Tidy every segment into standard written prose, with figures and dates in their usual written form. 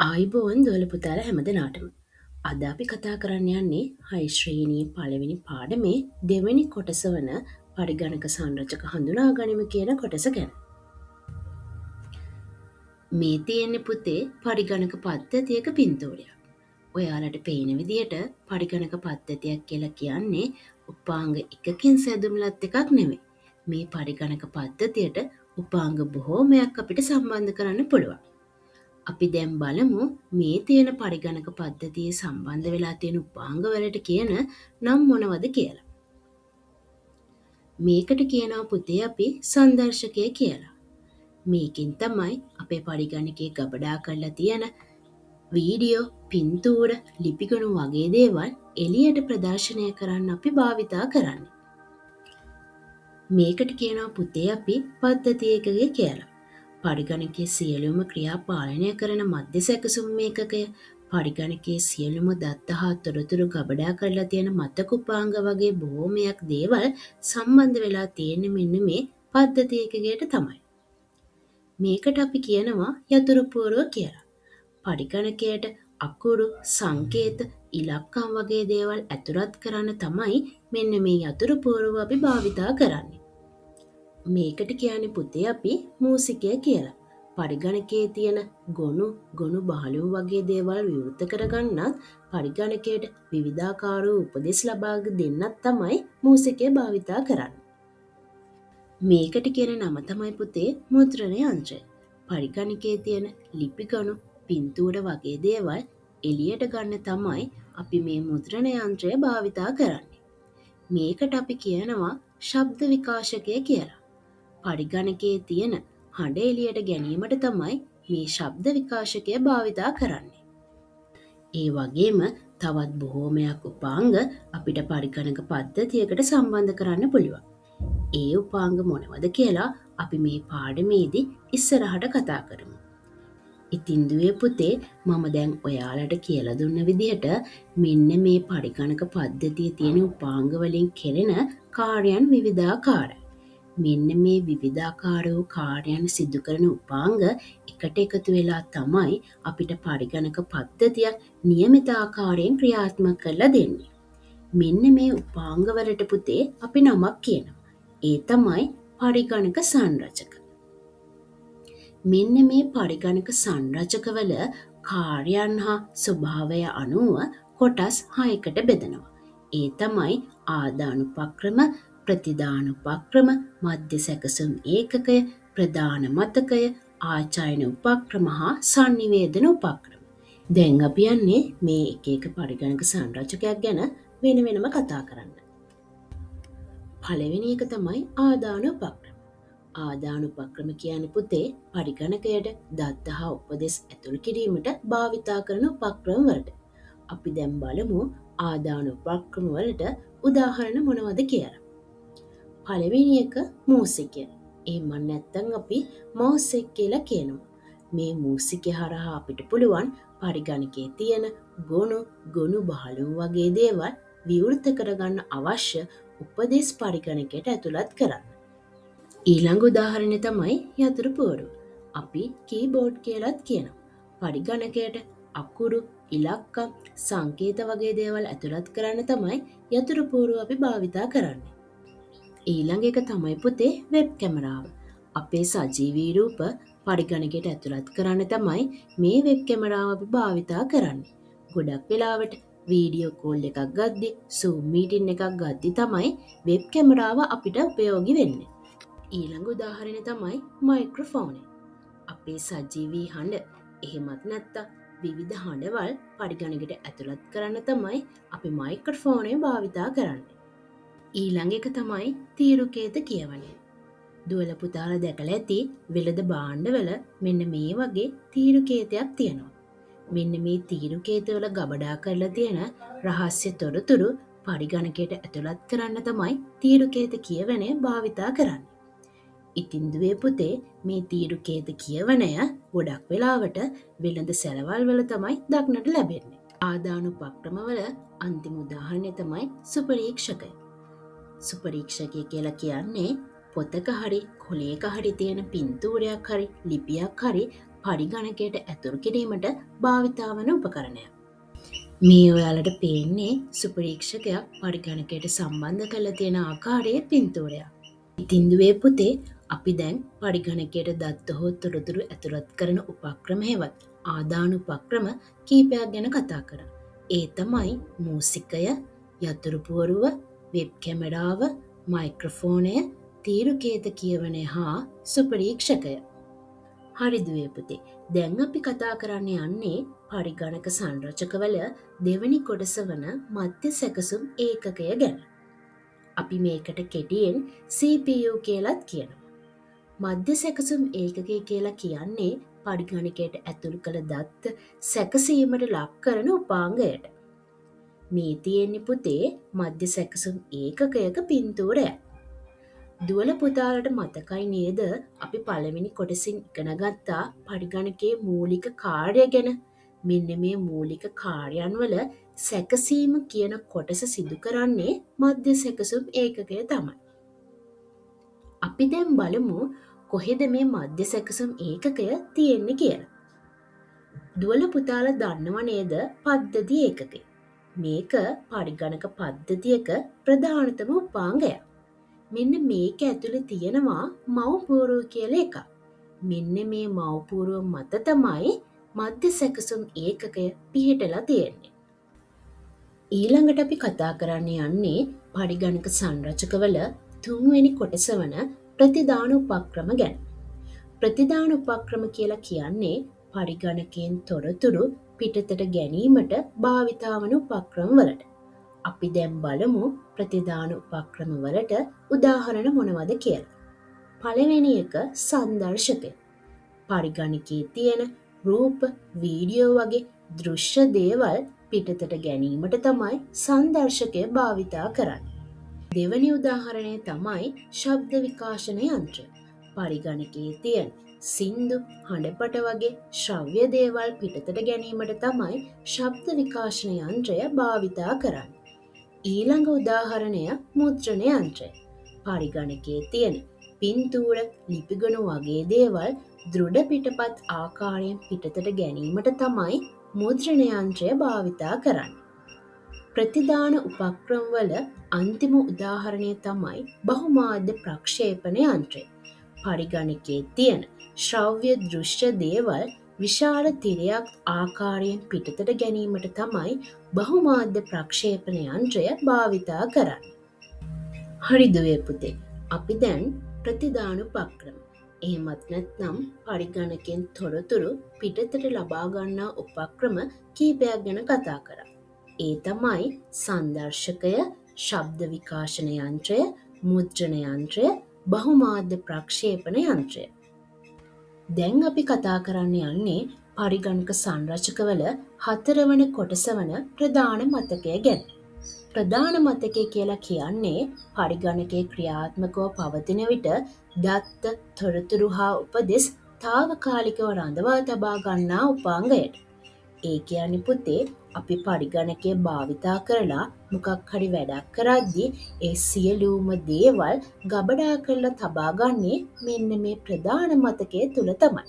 ආයිබෝවන් දුවල පුතාල හැම දෙනාටම. අද අපි කතා කරන්න යන්නේ 6 ශ්‍රේණියේ පළවෙනි පාඩමේ දෙවෙනි කොටස වන පරිගණක සංරචක හඳුනා ගනිමු කියන කොටස ගැන. මේ තියෙන්නේ පුතේ පරිගණක පද්ධතියක පින්තූරයක්. ඔයාලට පේන විදියට පරිගණක පද්ධතියක් කියලා කියන්නේ උපාංග එකකින් සැදුම්ලත් එකක් නෙමෙයි. මේ පරිගණක පද්ධතියට උපාංග බොහෝමයක් අපිට සම්බන්ධ කරන්න පුළුවන්. අපි දැන් බලමු මේ තියෙන පරිගණක පද්ධතියේ සම්බන්ධ වෙලා තියෙන උපාංගවලට කියන නම් මොනවද කියලා. මේකට කියනවා පුතේ අපි සංදර්ශකය කියලා. මේකෙන් තමයි අපේ පරිගණකයේ ගබඩා කරලා තියෙන වීඩියෝ, පින්තූර, ලිපිගණු වගේ දේවල් එළියට ප්‍රදර්ශනය කරන්න අපි භාවිතා කරන්නේ. මේකට කියනවා පුතේ අපි පද්ධති ඒකකය කියලා. පරිගණකයේ සියලුම ක්‍රියා පාලනය කරන මධ්‍ය සැකසුම් ඒකකය, පරිගණකයේ සියලුම දත්ත හා තොරතුරු ගබඩා කරලා තියෙන මතක උපාංග වගේ බොහෝමයක් දේවල් සම්බන්ධ වෙලා තියෙන්නේ මෙන්න මේ පද්ධති ඒකකයට තමයි. මේකට අපි කියනවා යතුරු පුවරුව කියලා. පරිගණකයට අකුරු, සංකේත, ඉලක්කම් වගේ දේවල් ඇතුළත් කරන්න තමයි මෙන්න මේ යතුරු පුවරුව අපි භාවිතා කරන්නේ. මේකට කියන්නේ පුතේ අපි මූසිකය කියලා. පරිගණකයේ තියෙන ගොනු බහලුම් වගේ දේවල් විවෘත කරගන්නත් පරිගණකයට විවිධාකාර වූ උපදෙස් ලබා දෙන්නත් තමයි මූසිකය භාවිතා කරන්නේ. මේකට කියන නම තමයි පුතේ මුද්‍රණ යන්ත්‍රය. පරිගණකයේ තියෙන ලිපිගණු, පින්තූර වගේ දේවල් එළියට ගන්න තමයි අපි මේ මුද්‍රණ යන්ත්‍රය භාවිතා කරන්නේ. මේකට අපි කියනවා ශබ්ද විකාශකය කියලා. පරිගණකයේ තියෙන හඬ එළියට ගැනීමට තමයි මේ ශබ්ද විකාශකය භාවිතා කරන්නේ. ඒ වගේම තවත් බොහෝමයක් උපාංග අපිට පරිගණක පද්ධතියකට සම්බන්ධ කරන්න පුළුවන්. ඒ උපාංග මොනවද කියලා අපි මේ පාඩමේදී ඉස්සරහට කතා කරමු. ඉතින් දුවේ පුතේ මම දැන් ඔයාලට කියලා දුන්න විදිහට මෙන්න මේ පරිගණක පද්ධතියේ තියෙන උපාංග වලින් කෙරෙන කාර්යයන් විවිධාකාරයි. මෙන්න මේ විවිධාකාර වූ කාර්යයන් සිදු කරන උපාංග එකට එකතු වෙලා තමයි අපිට පරිගණක පද්ධතියක් නියමිත ආකාරයෙන් ක්‍රියාත්මක කරලා දෙන්නේ. මෙන්න මේ උපාංග වලට පුතේ අපි නමක් කියනවා. ඒ තමයි පරිගණක සංරචක. මෙන්න මේ පරිගණක සංරචකවල කාර්යයන් හා ස්වභාවය අනුව කොටස් 6කට බෙදනවා. ඒ තමයි ආදානුපක්‍රම, ප්‍රතිදානුපක්‍රම, මධ්‍ය සැකසුම් ඒකකය, ප්‍රධාන මතකය, ආචායන උපක්‍රම හා සංනිවේදන උපක්‍රම. දැන් අපි යන්නේ මේ එක එක පරිගණක සංරචකයක් ගැන වෙන වෙනම කතා කරන්න. පළවෙනි එක තමයි ආදානුපක්‍රම. ආදානුපක්‍රම කියන්නේ පුතේ පරිගණකයට දත්ත හා උපදෙස් ඇතුළු කිරීමට භාවිතා කරන උපක්‍රම වලට. අපි දැන් බලමු ආදානුපක්‍රම වලට උදාහරණ මොනවද කියලා. පළවෙනි එක මූසිකය. එහෙම නැත්නම් අපි මවුස් එක කියලා කියනවා. මේ මූසිකය හරහා අපිට පුළුවන් පරිගණකයේ තියෙන ගොනු බහලුම් වගේ දේවල් විවෘත කරගන්න අවශ්‍ය උපදෙස් පරිගණකයට ඇතුළත් කරන්න. ඊළඟ උදාහරණය තමයි යතුරු පුවරුව. අපි කීබෝඩ් කියලාත් කියනවා. පරිගණකයට අකුරු, ඉලක්කම්, සංකේත වගේ දේවල් ඇතුළත් කරන්න තමයි යතුරු පුවරුව අපි භාවිතා කරන්නේ. ඊළඟ එක තමයි පුතේ වෙබ් කැමරාව. අපේ සජීවී රූප පරිගණකයට ඇතුළත් කරන්න තමයි මේ වෙබ් කැමරාව අපි භාවිතා කරන්නේ. ගොඩක් වෙලාවට වීඩියෝ කෝල් එකක් ගද්දි, Zoom මීටින් එකක් ගද්දි තමයි වෙබ් කැමරාව අපිට උපයෝගී වෙන්නේ. ඊළඟ උදාහරණය තමයි මයික්‍රොෆෝනය. අපේ සජීවී හඬ එහෙමත් නැත්නම් විවිධ හඬවල් පරිගණකයට ඇතුළත් කරන්න තමයි අපි මයික්‍රොෆෝනය භාවිතා කරන්නේ. ඊළඟ එක තමයි තීරුකේත කියවනය. දුවල පුතාලා දැකලා ඇති වෙළඳ භාණ්ඩවල මෙන්න මේ වගේ තීරුකේතයක් තියෙනවා. මෙන්න මේ තීරුකේතවල ගබඩා කරලා තියෙන රහස්‍ය තොරතුරු පරිගණකයට ඇතුළත් කරන්න තමයි තීරුකේත කියවනය භාවිතා කරන්නේ. ඉතින් දුවේ පුතේ මේ තීරුකේත කියවනය ගොඩක් වෙලාවට වෙළඳ සැලවල් වල තමයි දක්නට ලැබෙන්නේ. ආදානුපක්‍රමවල අන්තිම උදාහරණය තමයි සුපරීක්ෂකය. සුපරීක්ෂකය කියලා කියන්නේ පොතක හරි කොලයක හරි තියෙන පින්තූරයක් හරි ලිපියක් හරි පරිගණකයට ඇතුළු කිරීමට භාවිතා වන උපකරණයක්. මේ ඔයාලට පේන්නේ සුපරීක්ෂකයක් පරිගණකයට සම්බන්ධ කරලා තියෙන ආකාරයේ පින්තූරයක්. ඉතින් දුවේ පුතේ අපි දැන් පරිගණකයට දත්ත හෝ තොරතුරු ඇතුළත් කරන උපක්‍රම හෙවත් ආදාන උපක්‍රම කීපයක් ගැන කතා කරා. ඒ තමයි මූසිකය, යතුරු පුවරුව, වෙබ් කැමරාව, මයික්‍රොෆෝනය, තීරුකේත කියවනය හා සුපරීක්ෂකය. හරි දුවේ පුතේ. දැන් අපි කතා කරන්න යන්නේ පරිගණක සංරචකවල දෙවැනි කොටස වන මධ්‍ය සැකසුම් ඒකකය ගැන. අපි මේකට කෙටියෙන් CPU කියලත් කියනවා. මධ්‍ය සැකසුම් ඒකකය කියලා කියන්නේ පරිගණකයට ඇතුළු කළ දත්ත සැකසීමට ලක් කරන උපාංගයට. මේ තියෙන්නේ පුතේ මධ්‍ය සැකසුම් ඒකකයක පින්තූරයක්. දුවල පුතාලට මතකයි නේද අපි පළවෙනි කොටසින් ඉගෙන ගත්තා පරිගණකයේ මූලික කාර්ය ගැන. මෙන්න මේ මූලික කාර්යයන් වල සැකසීම කියන කොටස සිදු කරන්නේ මධ්‍ය සැකසුම් ඒකකය තමයි. අපි දැන් බලමු කොහෙද මේ මධ්‍ය සැකසුම් ඒකකය තියෙන්නේ කියලා. දුවල පුතාලා දන්නව නේද පද්ධති ඒකකය. මේක පරිගණක පද්ධතියක ප්‍රධානතම උපාංගයක්. මෙන්න මේක ඇතුළේ තියෙනවා මව්පුවරුව කියලා එකක්. මෙන්න මේ මව්පුවරුව මත තමයි මධ්‍ය සැකසුම් ඒකකය පිහිටලා තියෙන්නේ. ඊළඟට අපි කතා කරන්න යන්නේ පරිගණක සංරචකවල තුන්වෙනි කොටස වන ප්‍රතිදාන උපක්‍රම ගැන. ප්‍රතිදාන උපක්‍රම කියලා කියන්නේ පරිගණකයෙන් තොරතුරු පිටතට ගැනීමට භාවිතා වන උපක්‍රම වලට. අපි දැන් බලමු ප්‍රතිදාන උපක්‍රම වලට උදාහරණ මොනවද කියලා. පළවෙනි එක සංදර්ශකය. පරිගණකයේ තියෙන රූප, වීඩියෝ වගේ දෘශ්‍ය දේවල් පිටතට ගැනීමට තමයි සංදර්ශකය භාවිතා කරන්නේ. දෙවැනි උදාහරණය තමයි ශබ්ද විකාශන යන්ත්‍රය. පරිගණකයේ තියෙන සින්දු, හඬපට වගේ ශ්‍රව්‍ය දේවල් පිටතට ගැනීමට තමයි ශබ්ද විකාශන යන්ත්‍රය භාවිතා කරන්නේ. ඊළඟ උදාහරණය මුද්‍රණ යන්ත්‍රය. පරිගණකයේ තියෙන පින්තූර, ලිපිගොනු වගේ දේවල් දෘඩ පිටපත් ආකාරයෙන් පිටතට ගැනීමට තමයි මුද්‍රණ යන්ත්‍රය භාවිතා කරන්නේ. ප්‍රතිදාන උපක්‍රම වල අන්තිම උදාහරණය තමයි බහුමාධ්‍ය ප්‍රක්ෂේපණ යන්ත්‍රය. පරිගණකයේ තියෙන ශ්‍රව්‍ය දෘශ්‍ය දේවල් විශාල තිරයක් ආකාරයෙන් පිටතට ගැනීමට තමයි බහුමාධ්‍ය ප්‍රක්ෂේපණ යන්ත්‍රය භාවිතා කරන්නේ. හරි දුවේ පුතේ. අපි දැන් ප්‍රතිදාන උපක්‍රම. එහෙමත් නැත්නම් පරිගණකයෙන් තොරතුරු පිටතට ලබා ගන්නා උපක්‍රම කීපයක් ගැන කතා කරා. ඒ තමයි සංදර්ශකය, ශබ්ද විකාශන යන්ත්‍රය, මුද්‍රණ යන්ත්‍රය, බහුමාධ්‍ය ප්‍රක්ෂේපණ යන්ත්‍රය. දැන් අපි කතා කරන්න යන්නේ පරිගණක සංරචකවල හතරවන කොටස වන ප්‍රධාන මතකය ගැන. ප්‍රධාන මතකය කියලා කියන්නේ පරිගණකයේ ක්‍රියාත්මකව පවතින විට දත්ත, තොරතුරු හා උපදෙස් තාවකාලිකව රඳවා තබා ගන්නා උපාංගයට. ඒ කියන්නේ පුතේ අපි පරිගණකය භාවිතා කරලා මොකක් හරි වැඩක් කරද්දී ඒ සියලුම දේවල් ගබඩා කරලා තබා ගන්නේ මෙන්න මේ ප්‍රධාන මතකය තුල තමයි.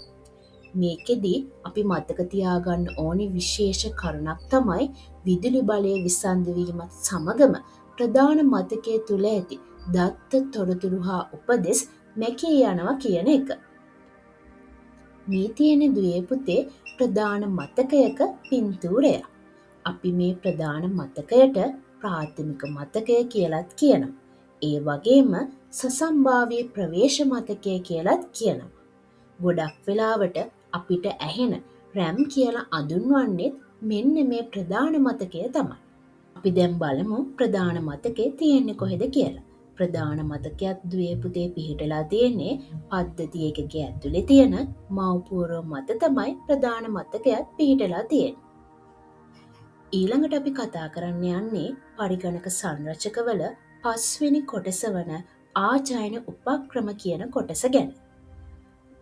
මේකෙදි අපි මතක තියාගන්න ඕනි විශේෂ කරුණක් තමයි විදුලි බලය විසන්ධි වීමත් සමගම ප්‍රධාන මතකයේ තුල ඇති දත්ත, තොරතුරු හා උපදෙස් මැකී යනවා කියන එක. මේ තියෙන දුවේ පුතේ ප්‍රධාන මතකයක පින්තූරයක්. අපි මේ ප්‍රධාන මතකයට ප්‍රාථමික මතකය කියලත් කියනවා. ඒ වගේම සසම්භාව්‍ය ප්‍රවේශ මතකය කියලත් කියනවා. ගොඩක් වෙලාවට අපිට ඇහෙන RAM කියලා අඳුන්වන්නේ මෙන්න මේ ප්‍රධාන මතකය තමයි. අපි දැන් බලමු ප්‍රධාන මතකය තියෙන්නේ කොහෙද කියලා. ප්‍රධාන මතකයක් දුවේ පුතේ පිහිටලා තියෙන්නේ පද්ධති ඒකකයේ ඇතුලේ තියෙන මව්පුවරුව මත තමයි ප්‍රධාන මතකයක් පිහිටලා තියෙන්නේ. ඊළඟට අපි කතා කරන්න යන්නේ පරිගණක සංරචකවල පස්වෙනි කොටස වන ආචායන උපක්‍රම කියන කොටස ගැන.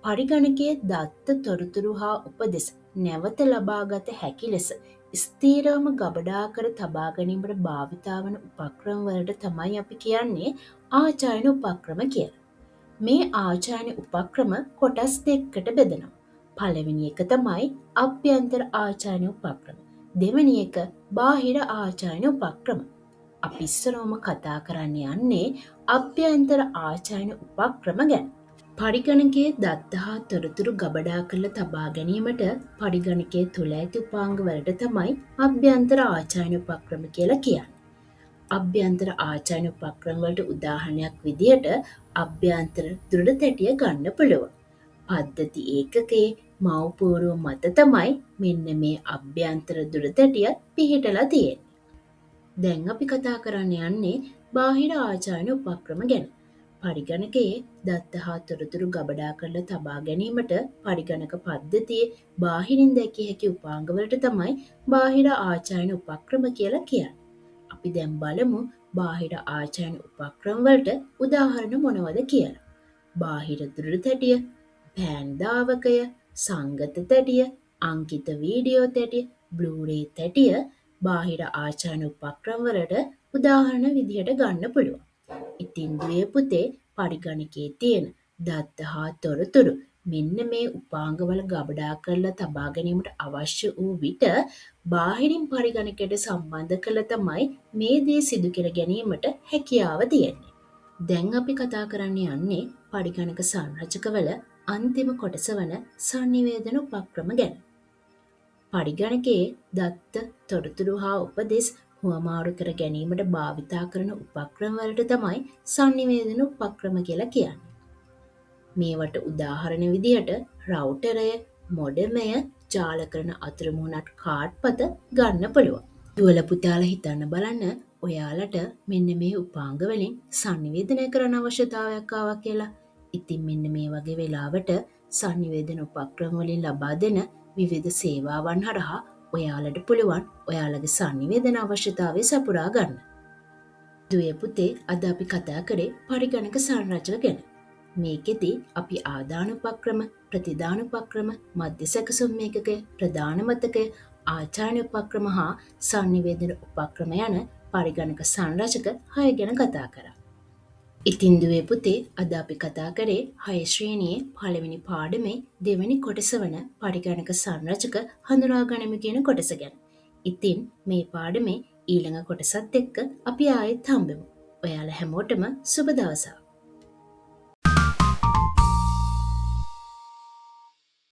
පරිගණකයේ දත්ත, තොරතුරු හා උපදෙස් නැවත ලබාගත හැකි ලෙස ස්ථීරවම ගබඩා කර තබා ගැනීමට භාවිතා වන උපක්‍රම වලට තමයි අපි කියන්නේ ආචායන උපක්‍රම කියලා. මේ ආචායන උපක්‍රම කොටස් දෙකකට බෙදෙනවා. පළවෙනි එක තමයි අභ්‍යන්තර ආචාර්ය උපක්‍රම. දෙවැනි එක බාහිර ආචාර්ය උපක්‍රම. අපි ඉස්සරවම කතා කරන්න යන්නේ අභ්‍යන්තර ආචාර්ය උපක්‍රම ගැන. පරිගණකයේ දත්ත හා තොරතුරු ගබඩා කරලා තබා ගැනීමට පරිගණකයේ තුළ ඇති උපාංග වලට තමයි අභ්‍යන්තර ආචාර්ය උපක්‍රම කියලා කියන්නේ. අභ්‍යන්තර ආචාර්ය උපක්‍රම වලට උදාහරණයක් විදිහට අභ්‍යන්තර දෘಢ තැටිය ගන්න පුළුවන්. පද්ධති ඒකකයේ මව්පුවරුව මත තමයි මෙන්න මේ අභ්‍යන්තර දෘಢ තැටිය පිහිටලා තියෙන්නේ. දැන් අපි කතා කරන්න යන්නේ බාහිර ආචාර්ය උපක්‍රම ගැන. පරිගණකයේ දත්ත හා තොරතුරු ගබඩා කරලා තබා ගැනීමට පරිගණක පද්ධතියේ බාහිරින් දැකිය හැකි උපාංගවලට තමයි බාහිර ආචාර්ය උපක්‍රම කියලා කියන්නේ. අපි දැන් බලමු බාහිර ආචාර්ය උපක්‍රම වලට උදාහරණ මොනවද කියලා. බාහිර දෘಢ තැටිය, පෑන් දාවකය, සංගත තැටිය, අංකිත වීඩියෝ තැටිය, බ්ලූරේ තැටිය බාහිර ආචාර්ය උපක්‍රම වලට උදාහරණ විදිහට ගන්න පුළුවන්. ඉතින් දුවේ පුතේ පරිගණකයේ තියෙන දත්ත හා තොරතුරු මෙන්න මේ උපාංගවල ගබඩා කරලා තබා ගැනීමට අවශ්‍ය වූ විට බාහිරින් පරිගණකයට සම්බන්ධ කළ තමයි මේ දේ සිදු කර ගැනීමට හැකියාව තියෙන්නේ. දැන් අපි කතා කරන්න යන්නේ පරිගණක සංරචකවල අන්තිම කොටස වන සංනිවේදන උපක්‍රම ගැන. පරිගණකයේ දත්ත තොරතුරු හා උපදෙස් හුවමාරු කර ගැනීමට භාවිතා කරන උපක්‍රම වලට තමයි සංනිවේදන උපක්‍රම කියලා කියන්නේ. මේවට උදාහරණ විදිහට රවුටරය, මොඩමය, ජාල කරන අතුරුමුණත් කාඩ්පත ගන්න පුළුවන්. දුවල පුතාලා හිතන්න බලන්න ඔයාලට මෙන්න මේ උපාංග වලින් සංනිවේදනය කරන්න අවශ්‍යතාවයක් ආවා කියලා. ඉතින් මෙන්න මේ වගේ වෙලාවට සංනිවේදන උපක්‍රම වලින් ලබා දෙන විවිධ සේවාවන් හරහා ඔයාලට පුළුවන් ඔයාලගේ සංනිවේදන අවශ්‍යතාවය සපුරා ගන්න. දුවේ පුතේ අද අපි කතා කරේ පරිගණක සංරචක ගැන. මේකෙදි අපි ආදාන උපක්‍රම, ප්‍රතිදාන උපක්‍රම, මධ්‍ය සැකසුම් ඒකකය, ප්‍රධාන මතකය, ආචාර්ය උපක්‍රම හා සංනිවේදන උපක්‍රම යන පරිගණක සංරචක 6 ගැන කතා කරා. ඉතින් දුවේ පුතේ අද අපි කතා කරේ 6 ශ්‍රේණියේ පළවෙනි පාඩමේ දෙවෙනි කොටස වන පරිගණක සංරචක හඳුනා ගනිමු කියන කොටස ගැන. ඉතින් මේ පාඩමේ ඊළඟ කොටසත් එක්ක අපි ආයෙත් හම්බෙමු. ඔයාලා හැමෝටම සුබ දවසක්.